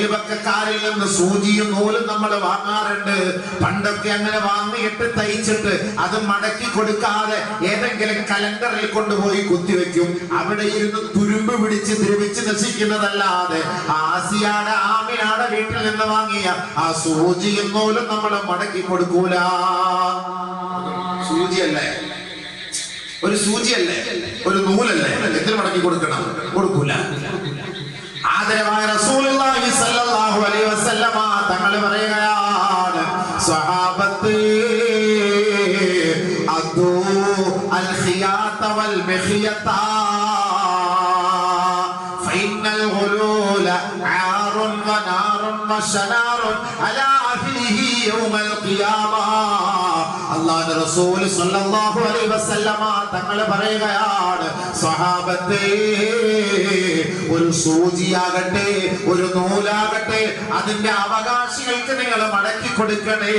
അയൽപക്കക്കാരിൽ നിന്ന് സൂചിയും നൂലും നമ്മൾ വാങ്ങാറുണ്ട്. പണ്ടൊക്കെ അങ്ങനെ വാങ്ങിയിട്ട് തയ്ച്ചിട്ട് അത് മടക്കി കൊടുക്കാതെ ഏതെങ്കിലും കലണ്ടറിൽ കൊണ്ടുപോയി കുത്തിവെക്കും. അവിടെ ഇരുന്ന് തുരുമ്പ് പിടിച്ച് ദ്രവിച്ച് നശിക്കുന്നതല്ലാതെ ആസിയാടെ ആമിനാടെ വീട്ടിൽ നിന്ന് വാങ്ങിയ ആ സൂചിയും നൂലും നമ്മൾ മടക്കി കൊടുക്കൂല. സൂചിയല്ലേ, ഒരു സൂചിയല്ലേ, ഒരു നൂലല്ലേ, എന്തിനു മടക്കി കൊടുക്കണം? കൊടുക്കൂല. ആദരവായ റസൂലുള്ളാഹി സ്വല്ലല്ലാഹു അലൈഹി വസല്ലമ തങ്ങൾ പറയുകയാണ്, സ്വഹാബത്ത് അദൂ അൽ ഖിയാത വൽ മിഖിയത ഫഇന്നൽ ഗുലൂല ആറുൻ വനാറുൻ വശനാറുൻ അലാ അഹ്ലിഹി യൗമൽ ഖിയാമ. അല്ലാഹുവിന്റെ റസൂൽ സ്വല്ലല്ലാഹു അലൈഹി വസല്ലമ തങ്ങൾ പറയുകയാണ്, സ്വഹാബത്തേ, ഒരു സൂചിയാകട്ടെ ഒരു നൂലാകട്ടെ അതിന്റെ അവകാശികൾക്ക് നിങ്ങൾ മടക്കി കൊടുക്കണേ.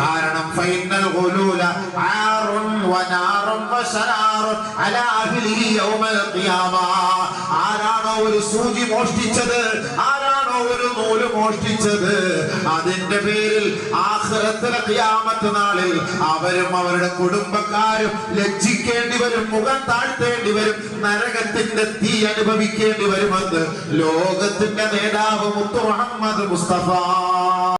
കാരണം ഫൈനൽ ഗുലൂല ആറുൻ വനാറുൻ വശനാറുൻ അലാ അഹ്ലിഹി യൗമൽ ഖിയാമ. ആരാണോ ഒരു സൂചി മോഷ്ടിച്ചത്, ആരാണോ ഒരു നൂല് മോഷ്ടിച്ചത്, അതിന്റെ പേരിൽ ആഖിറത്തിലെ ഖിയാമത്ത് നാളിൽ അവരും അവരുടെ കുടുംബക്കാരും ലജ്ജിക്കേണ്ടി വരും, മുഖം താഴ്ത്തേണ്ടി വരും, നരകത്തിന്റെ തീ അനുഭവിക്കേണ്ടി വരുമെന്ന് ലോകത്തിന്റെ നേതാവ് മുത്തു മുഹമ്മദ് മുസ്തഫ